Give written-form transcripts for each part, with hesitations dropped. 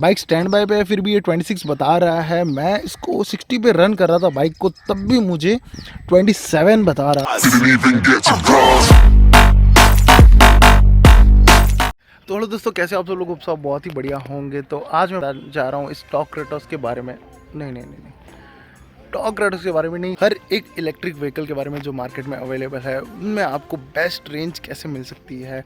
Bike stand by पे है, फिर भी ये 26 बता रहा है। मैं इसको 60 पे रन कर रहा था बाइक को, तब भी मुझे 27 बता रहा। तो हेलो दोस्तों, कैसे आप सब लोग? सब बहुत ही बढ़िया होंगे। तो आज मैं जा रहा हूँ स्टॉक क्रेटोस के बारे में। नहीं, स्टॉक क्रेटोस के बारे में नहीं, हर एक इलेक्ट्रिक व्हीकल के बारे में जो मार्केट में अवेलेबल है, उनमें आपको बेस्ट रेंज कैसे मिल सकती है।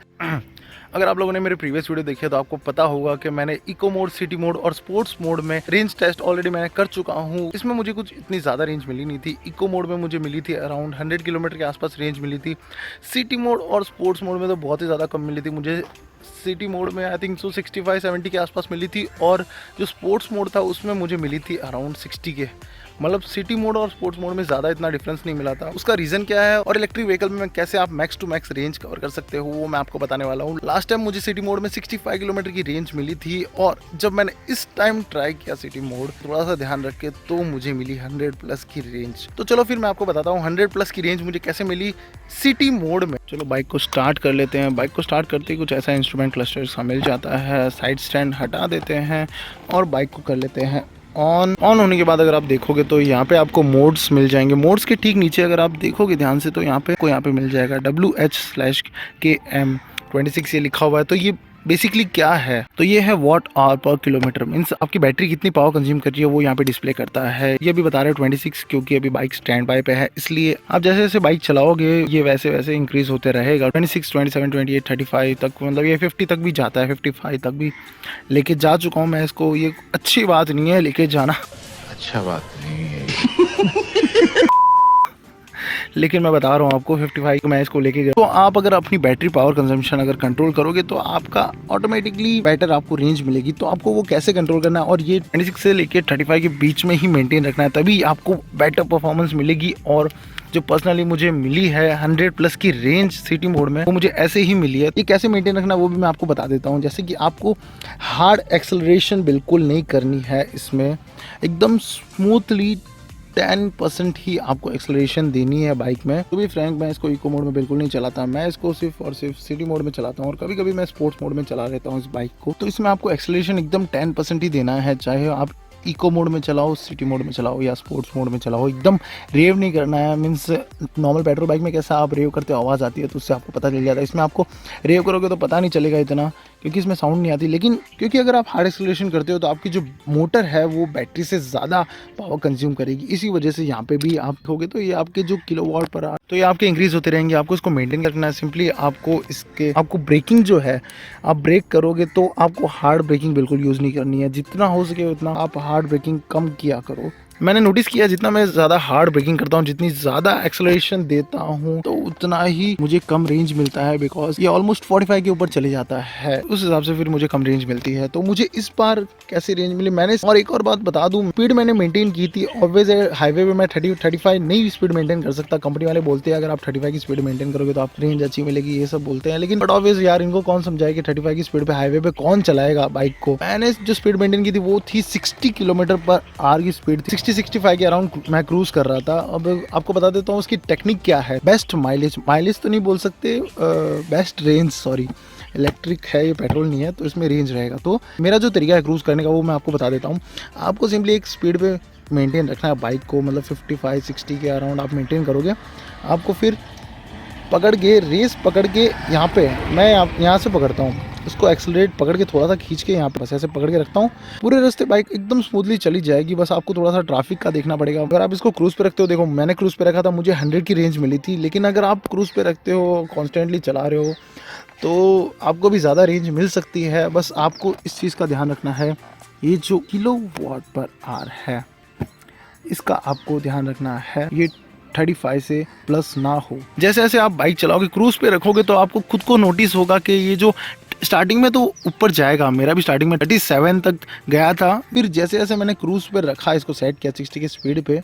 अगर आप लोगों ने मेरे प्रीवियस वीडियो देखे तो आपको पता होगा कि मैंने इको मोड, सिटी मोड और स्पोर्ट्स मोड में रेंज टेस्ट ऑलरेडी मैंने कर चुका हूँ। इसमें मुझे कुछ इतनी ज़्यादा रेंज मिली नहीं थी। इको मोड में मुझे मिली थी अराउंड 100 किलोमीटर के आसपास रेंज मिली थी। सिटी मोड और स्पोर्ट्स मोड में तो बहुत ही ज़्यादा कम मिली थी मुझे। सिटी मोड में आई थिंक 65-70 के आसपास मिली थी, और जो स्पोर्ट्स मोड था उसमें मुझे मिली थी अराउंड 60 के। मतलब सिटी मोड और स्पोर्ट्स मोड में ज़्यादा इतना डिफरेंस नहीं मिला था। उसका रीज़न क्या है और इलेक्ट्रिक व्हीकल में कैसे आप max to max range cover कर सकते हो, वो मैं आपको बताने वाला हूँ। लास्ट टाइम मुझे सिटी मोड में 65 किलोमीटर की रेंज मिली थी, और जब मैंने इस टाइम ट्राई किया सिटी मोड, थोड़ा सा ध्यान रख के, तो मुझे मिली 100 प्लस की रेंज। तो चलो फिर मैं आपको बताता हूँ 100 प्लस की रेंज मुझे कैसे मिली सिटी मोड में। चलो बाइक को स्टार्ट कर लेते हैं। बाइक को स्टार्ट करते ही कुछ ऐसा इंस्ट्रूमेंट क्लस्टर सा मिल जाता है। साइड स्टैंड हटा देते हैं और बाइक को कर लेते हैं ऑन होने के बाद अगर आप देखोगे तो यहाँ पे आपको मोड्स मिल जाएंगे। मोड्स के ठीक नीचे अगर आप देखोगे ध्यान से तो यहाँ पे मिल जाएगा WH/KM26 ये लिखा हुआ है। तो ये बेसिकली क्या है, तो ये है वॉट आवर पर किलोमीटर, मीन्स आपकी बैटरी कितनी पावर कंज्यूम कर रही है वो यहाँ पे डिस्प्ले करता है। ये भी बता रहा है 26, क्योंकि अभी बाइक स्टैंड बाय पे है, इसलिए आप जैसे जैसे बाइक चलाओगे ये वैसे वैसे इंक्रीज होते रहेगा। 26, 27, 28, 35 तक, मतलब ये 50 तक भी जाता है, 55 तक भी लेके जा चुका हूँ मैं इसको। ये अच्छी बात नहीं है लेके जाना, अच्छा बात नहीं है लेकिन मैं बता रहा हूँ आपको 55 को मैं इसको लेके गया। तो आप अगर अपनी बैटरी पावर कंजम्पशन अगर कंट्रोल करोगे तो आपका ऑटोमेटिकली बेटर आपको रेंज मिलेगी। तो आपको वो कैसे कंट्रोल करना है, और ये 26 से लेके 35 के बीच में ही मेंटेन रखना है, तभी आपको बेटर परफॉर्मेंस मिलेगी। और जो पर्सनली मुझे मिली है 100 प्लस की रेंज सिटी मोड में, वो मुझे ऐसे ही मिली है। ये कैसे मेंटेन रखना है वो भी मैं आपको बता देता हूँ। जैसे कि आपको हार्ड एक्सेलरेशन बिल्कुल नहीं करनी है, इसमें एकदम स्मूथली 10% ही आपको एक्सेलरेशन देनी है बाइक में। तो भी फ्रैंक मैं इसको इको मोड में बिल्कुल नहीं चलाता, मैं इसको सिर्फ और सिर्फ सिटी मोड में चलाता हूँ, और कभी कभी मैं स्पोर्ट्स मोड में चला लेता हूँ इस बाइक को। तो इसमें आपको एक्सेलरेशन एकदम 10% ही देना है, चाहे आप इको मोड में चलाओ, सिटी मोड में चलाओ या स्पोर्ट्स मोड में चलाओ। एकदम रेव नहीं करना है, मीन्स नॉर्मल पेट्रोल बाइक में कैसा आप रेव करते हो आवाज़ आती है तो उससे आपको पता चल जाता है। इसमें आपको रेव करोगे तो पता नहीं चलेगा इतना, क्योंकि इसमें साउंड नहीं आती। लेकिन क्योंकि अगर आप हार्ड एक्सेलरेशन करते हो तो आपकी जो मोटर है वो बैटरी से ज़्यादा पावर कंज्यूम करेगी। इसी वजह से यहाँ पे भी आप होगे तो ये आपके जो किलोवाट पर आवर, तो ये आपके इंक्रीज होते रहेंगे। आपको इसको मेंटेन रखना है। सिंपली आपको ब्रेकिंग जो है, आप ब्रेक करोगे तो आपको हार्ड ब्रेकिंग बिल्कुल यूज़ नहीं करनी है। जितना हो सके उतना आप हार्ड ब्रेकिंग कम किया करो। मैंने नोटिस किया जितना मैं ज़्यादा हार्ड ब्रेकिंग करता हूँ, जितनी ज़्यादा एक्सेलरेशन देता हूँ, तो उतना ही मुझे कम रेंज मिलता है, बिकॉज ये ऑलमोस्ट 45 के ऊपर चले जाता है। उस हिसाब से फिर मुझे कम रेंज मिलती है। तो मुझे इस बार कैसे रेंज मिली मैंने, और एक और बात बता दूँ, स्पीड मैंने मेंटेन की थी। ऑलवेज हाईवे पे मैं 30-35 नहीं स्पीड मेंटेन कर सकता। कंपनी वाले बोलते हैं अगर आप 35 की स्पीड मेंटेन करोगे तो आप रेंज अच्छी मिलेगी, ये सब बोलते हैं। लेकिन बट ऑलवेज यार, इनको कौन समझाए कि 35 की स्पीड पे हाईवे पे कौन चलाएगा बाइक को। मैंने जो स्पीड मेंटेन की थी वो थी 60 किलोमीटर पर आवर की स्पीड थी। 60-65 के अराउंड मैं क्रूज कर रहा था। अब आपको बता देता हूँ उसकी टेक्निक क्या है। बेस्ट माइलेज तो नहीं बोल सकते, बेस्ट रेंज, सॉरी, इलेक्ट्रिक है ये, पेट्रोल नहीं है, तो इसमें रेंज रहेगा। तो मेरा जो तरीका है क्रूज करने का वो मैं आपको बता देता हूँ। आपको सिंपली एक स्पीड पे मेंटेन रखना है बाइक को, मतलब 55-60 के अराउंड आप मेंटेन करोगे। आपको फिर पकड़ के, रेस पकड़ के, यहाँ पे मैं यहाँ से पकड़ता हूँ इसको, एक्सेलरेट पकड़ के थोड़ा सा खींच के यहाँ पे बस ऐसे पकड़ के रखता हूँ। पूरे रास्ते बाइक एकदम स्मूथली चली जाएगी। बस आपको थोड़ा सा ट्रैफिक का देखना पड़ेगा। अगर आप इसको क्रूज पे रखते हो, देखो मैंने क्रूज पे रखा था, मुझे 100 की रेंज मिली थी। लेकिन अगर आप क्रूज पे रखते हो, कॉन्स्टेंटली चला रहे हो, तो आपको भी ज़्यादा रेंज मिल सकती है। बस आपको इस चीज़ का ध्यान रखना है, ये जो किलोवाट पर आवर है इसका आपको ध्यान रखना है, ये 35 से प्लस ना हो। जैसे जैसे आप बाइक चलाओगे, क्रूज पे रखोगे, तो आपको खुद को नोटिस होगा कि ये जो स्टार्टिंग में तो ऊपर जाएगा। मेरा भी स्टार्टिंग में 37 तक गया था, फिर जैसे जैसे मैंने क्रूज पे रखा, इसको सेट किया 60 की स्पीड पे,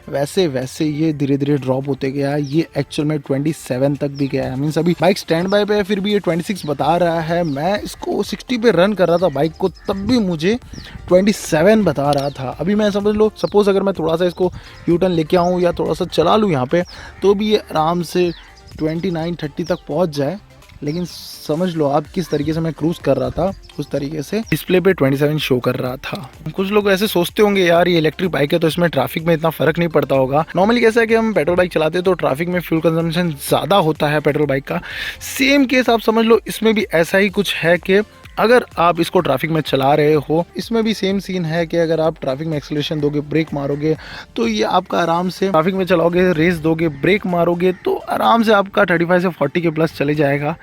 वैसे वैसे ये धीरे धीरे ड्रॉप होते गया। ये एक्चुअल में 27 तक भी गया है। मीन्स अभी बाइक स्टैंड बाय पे है, फिर भी ये 26 बता रहा है। मैं इसको 60 पे रन कर रहा था बाइक को, तब भी मुझे 27 बता रहा था। अभी मैं समझ लो, सपोज अगर मैं थोड़ा सा इसको यू टर्न लेके आऊँ या थोड़ा सा चला लूँ यहाँ पे, तो भी ये आराम से 29-30 तक पहुँच जाए। लेकिन समझ लो आप किस तरीके से मैं क्रूज कर रहा था, उस तरीके से डिस्प्ले पे 27 शो कर रहा था। कुछ लोग ऐसे सोचते होंगे यार ये इलेक्ट्रिक बाइक है तो इसमें ट्रैफिक में इतना फर्क नहीं पड़ता होगा। नॉर्मली कैसा है कि हम पेट्रोल बाइक चलाते हैं तो ट्रैफिक में फ्यूल कंजम्पशन ज़्यादा होता है पेट्रोल बाइक का। सेम केस आप समझ लो इसमें भी ऐसा ही कुछ है कि अगर आप इसको ट्रैफिक में चला रहे हो, इसमें भी सेम सीन है कि अगर आप ट्रैफिक में एक्सेलरेशन दोगे, ब्रेक मारोगे तो ये आपका आराम से ट्रैफिक में चलाओगे, रेस दोगे, ब्रेक मारोगे तो आराम से आपका 35 से 40 के प्लस चले जाएगा।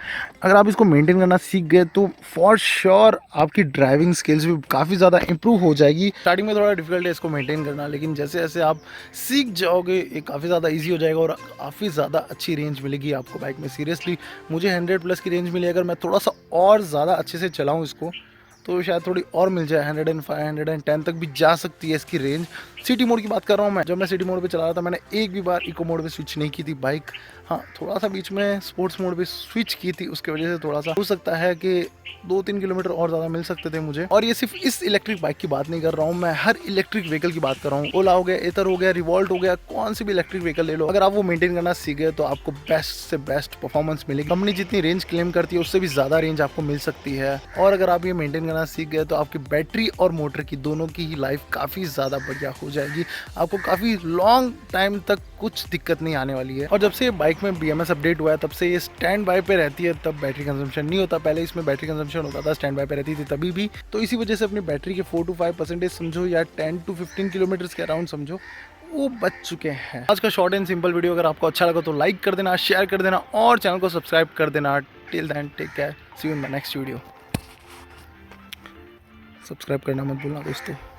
अगर आप इसको मेंटेन करना सीख गए तो फॉर श्योर आपकी ड्राइविंग स्किल्स भी काफ़ी ज़्यादा इंप्रूव हो जाएगी। स्टार्टिंग में थोड़ा डिफिकल्ट है इसको मेंटेन करना, लेकिन जैसे जैसे आप सीख जाओगे ये काफ़ी ज़्यादा ईजी हो जाएगा और काफ़ी ज़्यादा अच्छी रेंज मिलेगी आपको बाइक में। सीरियसली मुझे 100 प्लस की रेंज मिली, अगर मैं थोड़ा सा और ज़्यादा अच्छे से चलाऊँ इसको तो शायद थोड़ी और मिल जाए, 105 110 तक भी जा सकती है इसकी रेंज। सिटी मोड की बात कर रहा हूँ मैं। जब मैं सिटी मोड पे चला रहा था मैंने एक भी बार इको मोड पे स्विच नहीं की थी बाइक। हाँ, थोड़ा सा बीच में स्पोर्ट्स मोड पे स्विच की थी, उसकी वजह से थोड़ा सा हो सकता है कि 2-3 किलोमीटर और ज़्यादा मिल सकते थे मुझे। और ये सिर्फ इस इलेक्ट्रिक बाइक की बात नहीं कर रहा हूँ मैं, हर इलेक्ट्रिक व्हीकल की बात कर रहा हूँ। ओला हो गया, एथर हो गया, रिवॉल्ट हो गया, कौन सी भी इलेक्ट्रिक व्हीकल ले लो, अगर आप वो मेंटेन करना सीख गए तो आपको बेस्ट से बेस्ट परफॉर्मेंस मिलेगी। कंपनी जितनी रेंज क्लेम करती है उससे भी ज़्यादा रेंज आपको मिल सकती है। और अगर आप ये मेंटेन करना सीख गए तो आपकी बैटरी और मोटर की दोनों की ही लाइफ काफ़ी ज़्यादा बढ़िया हो जाएगी। आपको काफ़ी लॉन्ग टाइम तक कुछ दिक्कत नहीं आने वाली है। और जब से बाइक में BMS अपडेट हुआ है तब से ये स्टैंड बाय पे रहती है, तब बैटरी कंजम्पशन नहीं होता। पहले इसमें बैटरी कंजम्पशन होता था, स्टैंड बाय पे रहती थी तभी भी। तो इसी वजह से अपनी बैटरी के 4 to 5% समझो या 10 to 15 किलोमीटर के अराउंड समझो वो बच चुके हैं। आज का शॉर्ट एंड सिंपल वीडियो अगर आपको अच्छा लगा तो लाइक कर देना, शेयर कर देना और चैनल को सब्सक्राइब कर देना। Till then take care, see you in the next video. Subscribe करना मत भूलना दोस्तों।